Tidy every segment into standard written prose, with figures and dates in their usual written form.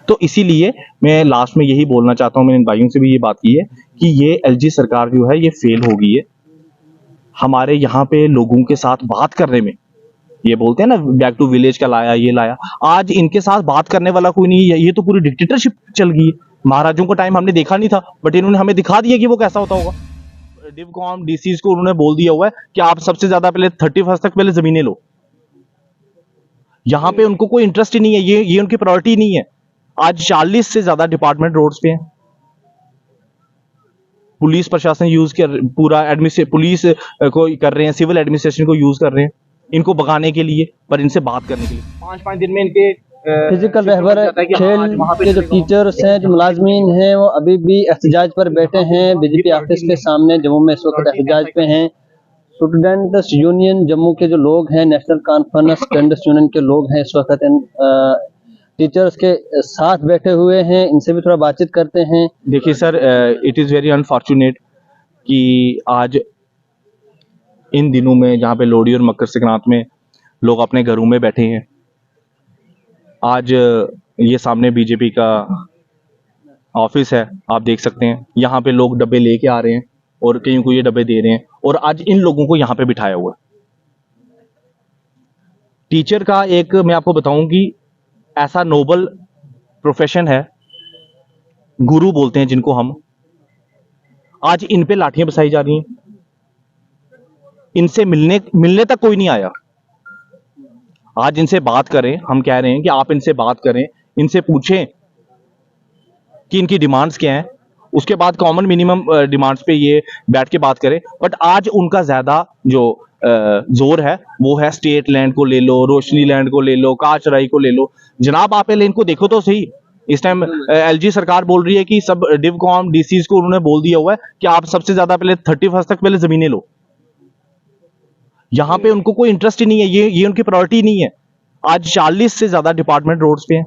तो इसीलिए मैं लास्ट में यही बोलना चाहता हूँ, मैंने इन भाइयों से भी ये बात की है कि ये एलजी सरकार जो है ये फेल हो गई है हमारे यहाँ पे लोगों के साथ बात करने में। ये बोलते हैं ना बैक टू विलेज का लाया, ये लाया, आज इनके साथ बात करने वाला कोई नहीं है। ये तो पूरी डिक्टेटरशिप चल गई है। महाराजों का टाइम हमने देखा नहीं था, बट इन्होंने हमें दिखा दिया कि वो कैसा होता होगा। डिवकॉम डीसीज को उन्होंने बोल दिया हुआ है कि आप सबसे ज्यादा पहले 31 तक पहले जमीनें लो। यहाँ पे उनको कोई इंटरेस्ट ही नहीं है, ये उनकी प्रायोरिटी नहीं है। आज 40 से ज्यादा डिपार्टमेंट रोड्स पे हैं। पुलिस प्रशासन यूज कर पूरा पुलिस को कर रहे हैं, सिविल एडमिनिस्ट्रेशन को यूज कर रहे हैं इनको भगाने के लिए, पर इनसे बात करने के लिए 5-5 दिन में इनके फिजिकल रहबर खेल के जो टीचर्स हैं, जो मुलाजमीन हैं, वो अभी भी एहतजाज पर बैठे हैं बीजेपी ऑफिस के सामने। जम्मू में इस वक्त एहतजाज पे हैं। स्टूडेंट्स यूनियन जम्मू के जो लोग हैं, नेशनल कॉन्फ्रेंस स्टूडेंट्स यूनियन के लोग हैं, इस वक्त टीचर्स के साथ बैठे हुए हैं। इनसे भी थोड़ा बातचीत करते हैं। देखिए sir, it is very unfortunate कि आज इन दिनों में जहाँ पे लोहड़ी और मकर संक्रांत में लोग अपने घरों में बैठे हैं, आज ये सामने बीजेपी का ऑफिस है, आप देख सकते हैं। यहाँ पे लोग डब्बे लेके आ रहे हैं और कईयों को ये डब्बे दे रहे हैं, और आज इन लोगों को यहाँ पे बिठाया हुआ है। टीचर का एक मैं आपको बताऊं कि ऐसा नोबल प्रोफेशन है, गुरु बोलते हैं जिनको हम, आज इन पे लाठियां बसाई जा रही हैं। इनसे मिलने तक कोई नहीं आया। आज इनसे बात करें, हम कह रहे हैं कि आप इनसे बात करें, इनसे पूछें कि इनकी डिमांड्स क्या हैं, उसके बाद कॉमन मिनिमम डिमांड्स पे ये बैठ के बात करें। बट आज उनका ज्यादा जो जोर है वो है स्टेट लैंड को ले लो, रोशनी लैंड को ले लो, काचराई को ले लो। जनाब आप पहले इनको देखो तो सही। इस टाइम एलजी सरकार बोल रही है कि सब डिवकॉम डीसीज को उन्होंने बोल दिया हुआ है कि आप सबसे ज्यादा पहले 31 तक पहले जमीनें लो। यहाँ पे उनको कोई इंटरेस्ट ही नहीं है, ये उनकी प्रायोरिटी नहीं है। आज 40 से ज्यादा डिपार्टमेंट रोड्स पे हैं।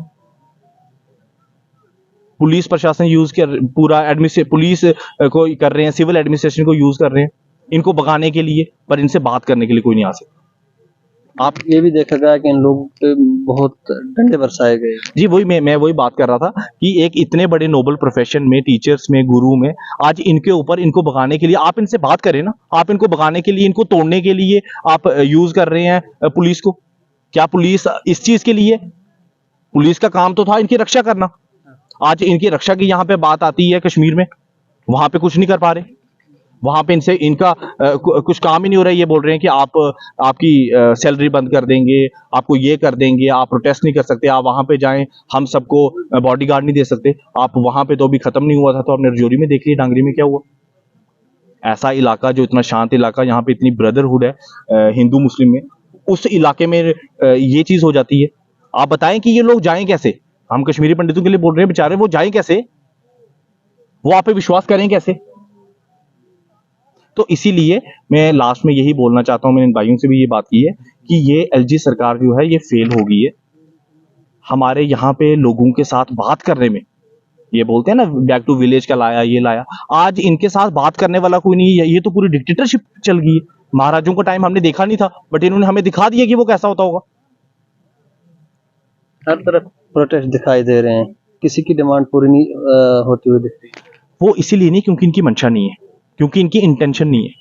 पुलिस प्रशासन यूज कर पूरा पुलिस को कर रहे हैं, सिविल एडमिनिस्ट्रेशन को यूज कर रहे हैं इनको भगाने के लिए, पर इनसे बात करने के लिए कोई नहीं आ सकता। आप ये भी देखा गया कि इन लोगों पे बहुत डंडे बरसाए गए। जी वही मैं वही बात कर रहा था कि एक इतने बड़े नोबल प्रोफेशन में, टीचर्स में, गुरु में, आज इनके ऊपर इनको भगाने के लिए आप इनसे बात करें ना। आप इनको भगाने के लिए, इनको तोड़ने के लिए आप यूज कर रहे हैं पुलिस को। क्या पुलिस इस चीज के लिए? पुलिस का काम तो था इनकी रक्षा करना। आज इनकी रक्षा की यहाँ पे बात आती है कश्मीर में, वहां पे कुछ नहीं कर पा रहे। वहां पे इनका कुछ काम ही नहीं हो रहा है। ये बोल रहे हैं कि आपकी सैलरी बंद कर देंगे, आपको ये कर देंगे, आप प्रोटेस्ट नहीं कर सकते, आप वहां पे जाएं, हम सबको बॉडीगार्ड नहीं दे सकते। आप वहां पे तो अभी खत्म नहीं हुआ था, तो आपने रजौरी में देख लिया, डांगरी में क्या हुआ। ऐसा इलाका जो इतना शांत इलाका, यहाँ पे इतनी ब्रदरहुड है हिंदू मुस्लिम में, उस इलाके में ये चीज हो जाती है। आप बताएं कि ये लोग जाएं कैसे? हम कश्मीरी पंडितों के लिए बोल रहे हैं, बेचारे वो जाएं कैसे? वो आप पे विश्वास करें कैसे? तो इसीलिए मैं लास्ट में यही बोलना चाहता हूं, मैंने इन भाइयों से भी ये बात की है कि ये एलजी सरकार जो है ये फेल हो गई है हमारे यहाँ पे लोगों के साथ बात करने में। ये बोलते हैं ना बैक टू विलेज का लाया, ये लाया, आज इनके साथ बात करने वाला कोई नहीं है। ये तो पूरी डिक्टेटरशिप चल गई है। महाराजों का टाइम हमने देखा नहीं था, बट इन्होंने हमें दिखा दिया कि वो कैसा होता होगा। हर तरफ प्रोटेस्ट दिखाई दे रहे हैं, किसी की डिमांड पूरी नहीं होती हुई दिख रही। वो इसीलिए नहीं क्योंकि इनकी मंशा नहीं है, क्योंकि इनकी इंटेंशन नहीं है।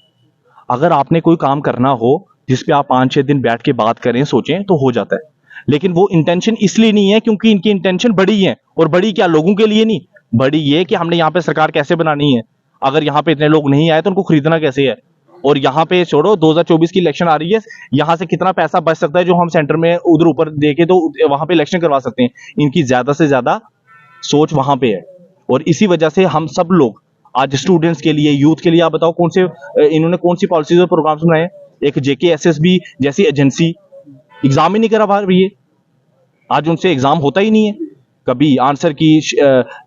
अगर आपने कोई काम करना हो जिसपे आप 5-6 दिन बैठ के बात करें, सोचें, तो हो जाता है। लेकिन वो इंटेंशन इसलिए नहीं है क्योंकि इनकी इंटेंशन बड़ी है। और बड़ी क्या, लोगों के लिए नहीं, बड़ी ये कि हमने यहाँ पे सरकार कैसे बनानी है। अगर यहाँ पे इतने लोग नहीं आए तो उनको खरीदना कैसे है। और यहाँ पे छोड़ो, 2024 की इलेक्शन आ रही है, यहाँ से कितना पैसा बच सकता है जो हम सेंटर में उधर ऊपर देके तो वहां पे इलेक्शन करवा सकते हैं। इनकी ज्यादा से ज्यादा सोच वहां पे है। और इसी वजह से हम सब लोग आज स्टूडेंट्स के लिए, यूथ के लिए, आप बताओ इन्होंने कौन सी पॉलिसीज और प्रोग्राम्स बनाए। एक JKSSB जैसी एजेंसी एग्जाम ही नहीं करा पा रही है। आज उनसे एग्जाम होता ही नहीं है। कभी आंसर की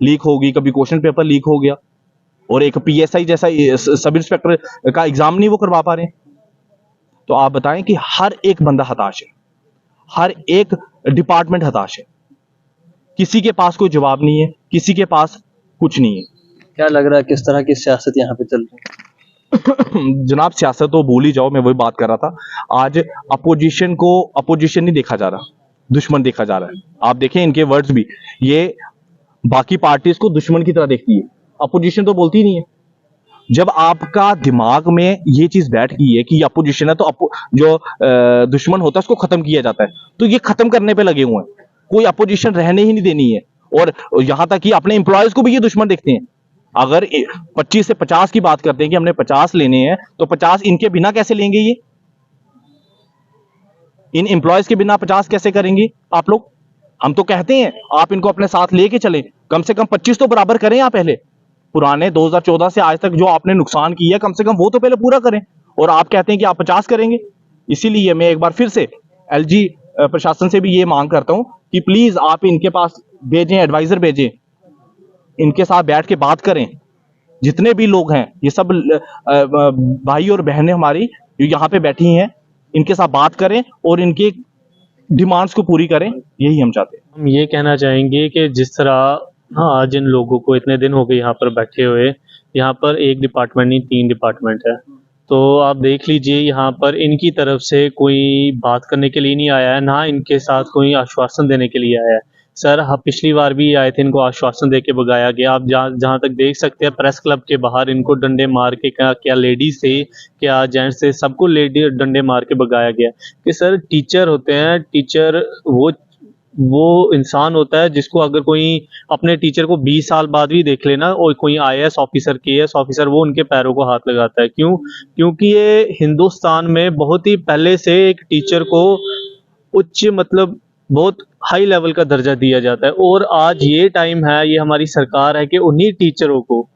लीक होगी, कभी क्वेश्चन पेपर लीक हो गया, और एक PSI जैसा सब इंस्पेक्टर का एग्जाम नहीं वो करवा पा रहे हैं। तो आप बताएं कि हर एक बंदा हताश है, हर एक डिपार्टमेंट हताश है, किसी के पास कोई जवाब नहीं है, किसी के पास कुछ नहीं है। क्या लग रहा है किस तरह की सियासत यहाँ पे चल रही है? जनाब सियासत तो भूल ही जाओ, मैं वही बात कर रहा था। आज अपोजिशन को अपोजिशन नहीं देखा जा रहा, दुश्मन देखा जा रहा है। आप देखें इनके वर्ड्स भी, ये बाकी पार्टीज को दुश्मन की तरह देखती है, अपोजिशन तो बोलती ही नहीं है। जब आपका दिमाग में ये चीज बैठ गई है कि ये अपोजिशन है, तो जो दुश्मन होता है उसको खत्म किया जाता है, तो ये खत्म करने पे लगे हुए हैं, कोई अपोजिशन रहने ही नहीं देनी है। और यहां तक कि अपने एम्प्लॉयज को भी ये दुश्मन देखते हैं। अगर 25 से 50 की बात करते हैं कि हमने 50 लेने हैं, तो 50 इनके बिना कैसे लेंगे? ये इन एम्प्लॉयज के बिना 50 कैसे करेंगे आप लोग? हम तो कहते हैं आप इनको अपने साथ लेके चलें, कम से कम 25 तो बराबर करें। आप पहले पुराने 2014 से आज तक जो आपने नुकसान किया, कम से कम वो तो पहले पूरा करें। और आप कहते हैं कि आप 50 करेंगे। इसीलिए मैं एक बार फिर से एलजी प्रशासन से भी ये मांग करता हूं कि प्लीज आप इनके पास भेजें, एडवाइजर भेजें, इनके साथ बैठ के बात करें। जितने भी लोग हैं, ये सब भाई और बहनें हमारी जो यहाँ पे बैठी हैं, इनके साथ बात करें और इनके डिमांड्स को पूरी करें, यही हम चाहते हैं। हम ये कहना चाहेंगे कि जिस तरह हाँ जिन लोगों को इतने दिन हो गए यहाँ पर बैठे हुए, यहाँ पर एक डिपार्टमेंट नहीं 3 डिपार्टमेंट है, तो आप देख लीजिए यहाँ पर इनकी तरफ से कोई बात करने के लिए नहीं आया है, ना इनके साथ कोई आश्वासन देने के लिए आया है। सर पिछली बार भी आए थे, इनको आश्वासन दे के भगाया गया। आप जहाँ तक देख सकते हैं प्रेस क्लब के बाहर इनको डंडे मार के, क्या लेडीज थे क्या जेंट्स थे, सबको लेडी डंडे मार के भगाया गया। कि सर टीचर होते हैं, टीचर वो इंसान होता है जिसको अगर कोई अपने टीचर को 20 साल बाद भी देख लेना, और कोई IAS ऑफिसर KS ऑफिसर, वो उनके पैरों को हाथ लगाता है। क्यों? क्योंकि ये हिंदुस्तान में बहुत ही पहले से एक टीचर को उच्च मतलब बहुत हाई लेवल का दर्जा दिया जाता है, और आज ये टाइम है, ये हमारी सरकार है कि उन्हीं टीचरों को,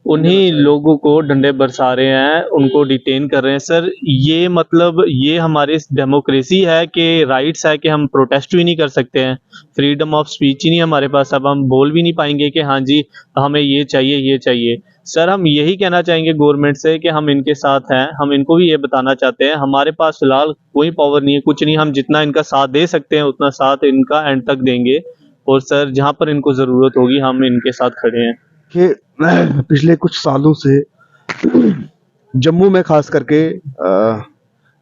उन्हीं लोगों को डंडे बरसा रहे हैं, उनको डिटेन कर रहे हैं। सर ये मतलब ये हमारे डेमोक्रेसी है कि राइट्स है कि हम प्रोटेस्ट भी नहीं कर सकते हैं, फ्रीडम ऑफ स्पीच ही नहीं हमारे पास। अब हम बोल भी नहीं पाएंगे कि हाँ जी हमें ये चाहिए ये चाहिए। सर हम यही कहना चाहेंगे गवर्नमेंट से कि हम इनके साथ हैं, हम इनको भी ये बताना चाहते हैं हमारे पास फिलहाल कोई पावर नहीं है, कुछ नहीं, हम जितना इनका साथ दे सकते हैं उतना साथ इनका एंड तक देंगे, और सर जहाँ पर इनको ज़रूरत होगी हम इनके साथ खड़े हैं। कि पिछले कुछ सालों से जम्मू में खास करके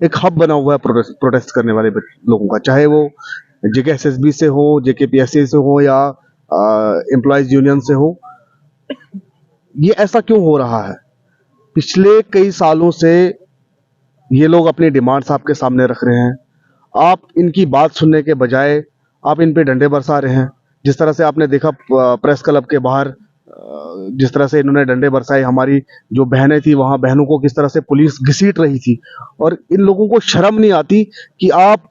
एक हब बना हुआ है प्रोटेस्ट करने वाले लोगों का, चाहे वो JKSSB से हो, JKPSC से हो, या एम्प्लॉयज यूनियन से हो। ये ऐसा क्यों हो रहा है? पिछले कई सालों से ये लोग अपनी डिमांड्स आपके सामने रख रहे हैं, आप इनकी बात सुनने के बजाय आप इन पे डंडे बरसा रहे हैं। जिस तरह से आपने देखा प्रेस क्लब के बाहर जिस तरह से इन्होंने डंडे बरसाए, हमारी जो बहनें थी वहां बहनों को किस तरह से पुलिस घसीट रही थी। और इन लोगों को शर्म नहीं आती कि आप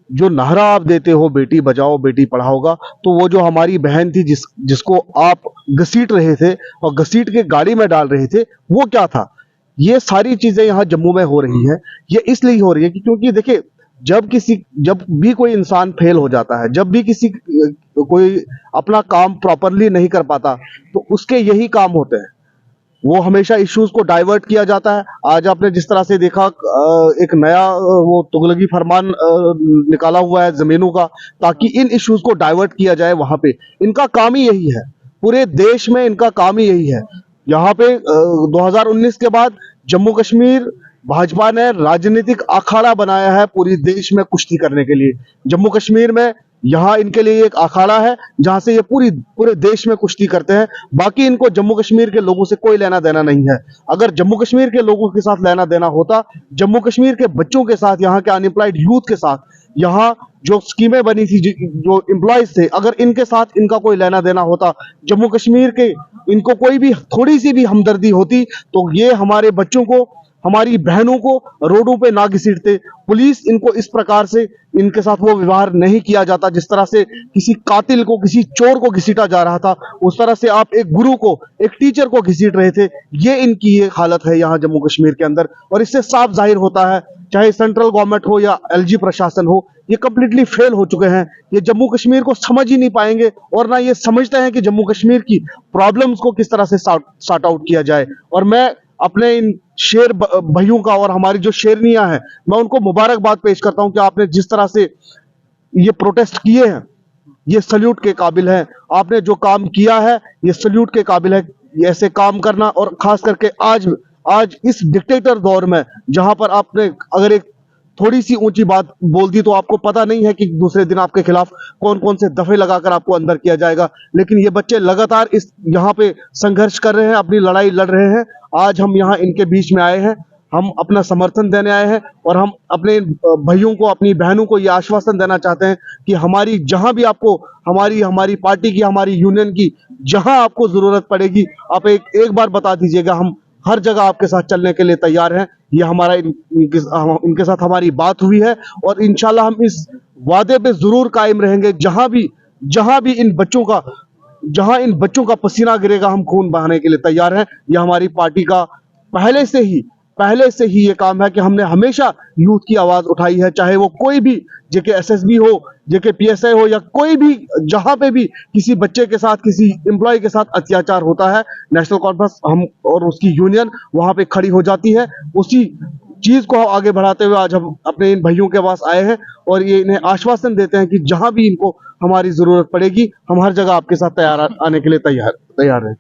जो नारा आप देते हो बेटी बचाओ बेटी पढ़ाओ का, तो वो जो हमारी बहन थी जिसको आप घसीट रहे थे और घसीट के गाड़ी में डाल रहे थे, वो क्या था? ये सारी चीजें यहाँ जम्मू में हो रही हैं। ये इसलिए हो रही है कि क्योंकि देखिए, जब भी कोई इंसान फेल हो जाता है, जब भी कोई अपना काम प्रॉपरली नहीं कर पाता, तो उसके यही काम होते हैं, वो हमेशा इश्यूज को डाइवर्ट किया जाता है। आज आपने जिस तरह से देखा एक नया वो तुगलकी फरमान निकाला हुआ है जमीनों का, ताकि इन इश्यूज को डाइवर्ट किया जाए। वहां पे इनका काम ही यही है, पूरे देश में इनका काम ही यही है। यहाँ पे 2019 के बाद जम्मू कश्मीर भाजपा ने राजनीतिक अखाड़ा बनाया है पूरी देश में कुश्ती करने के लिए। जम्मू कश्मीर में यहाँ इनके लिए एक अखाड़ा है जहां से ये पूरे देश में कुश्ती करते हैं। बाकी इनको जम्मू कश्मीर के लोगों से कोई लेना देना नहीं है। अगर जम्मू कश्मीर के लोगों के साथ लेना देना होता, जम्मू कश्मीर के बच्चों के साथ, यहाँ के अनएम्प्लॉयड यूथ के साथ, यहाँ जो स्कीमें बनी थी, जो एम्प्लॉयज थे, अगर इनके साथ इनका कोई लेना देना होता, जम्मू कश्मीर के इनको कोई भी थोड़ी सी भी हमदर्दी होती, तो ये हमारे बच्चों को, हमारी बहनों को रोडों पे ना घसीटते। पुलिस इनको इस प्रकार से, इनके साथ वो व्यवहार नहीं किया जाता जिस तरह से किसी कातिल को, किसी चोर को घसीटा जा रहा था, उस तरह से आप एक गुरु को, एक टीचर को घसीट रहे थे। ये इनकी ये हालत है यहाँ जम्मू कश्मीर के अंदर, और इससे साफ जाहिर होता है, चाहे सेंट्रल गवर्नमेंट हो या LG प्रशासन हो, ये कंप्लीटली फेल हो चुके हैं। ये जम्मू कश्मीर को समझ ही नहीं पाएंगे, और ना ये समझते हैं कि जम्मू कश्मीर की प्रॉब्लम्स को किस तरह से सॉर्ट आउट किया जाए। और मैं अपने इन शेर भाइयों का और हमारी जो शेरनियां हैं, मैं उनको मुबारकबाद पेश करता हूं कि आपने जिस तरह से ये प्रोटेस्ट किए हैं, ये सल्यूट के काबिल है। आपने जो काम किया है ये सल्यूट के काबिल है, ये ऐसे काम करना। और खास करके आज इस डिक्टेटर दौर में, जहां पर आपने अगर एक थोड़ी सी ऊंची बात बोल दी तो आपको पता नहीं है कि दूसरे दिन आपके खिलाफ कौन कौन से दफे लगाकर आपको अंदर किया जाएगा। लेकिन ये बच्चे लगातार इस यहाँ पे संघर्ष कर रहे हैं, अपनी लड़ाई लड़ रहे हैं। आज हम यहाँ इनके बीच में आए हैं, हम अपना समर्थन देने आए हैं और हम अपने भाइयों को, अपनी बहनों को ये आश्वासन देना चाहते हैं कि हमारी जहां भी आपको हमारी पार्टी की, हमारी यूनियन की जहां आपको जरूरत पड़ेगी, आप एक बार बता दीजिएगा, हम हर जगह आपके साथ चलने के लिए तैयार हैं। ये हमारा इनके साथ हमारी बात हुई है और इंशाल्लाह हम इस वादे पे जरूर कायम रहेंगे। जहां भी इन बच्चों का पसीना गिरेगा, हम खून बहाने के लिए तैयार हैं। ये हमारी पार्टी का पहले से ही ये काम है कि हमने हमेशा यूथ की आवाज उठाई है, चाहे वो कोई भी जेके एसएसबी हो, जेके पीएसआई हो या कोई भी, जहां पे भी किसी बच्चे के साथ, किसी एम्प्लॉय के साथ अत्याचार होता है, नेशनल कॉन्फ्रेंस हम और उसकी यूनियन वहां पे खड़ी हो जाती है। उसी चीज को आगे बढ़ाते हुए आज हम अपने इन भाइयों के पास आए हैं और ये इन्हें आश्वासन देते हैं कि जहां भी इनको हमारी जरूरत पड़ेगी, हम हर जगह आपके साथ आने के लिए तैयार हैं।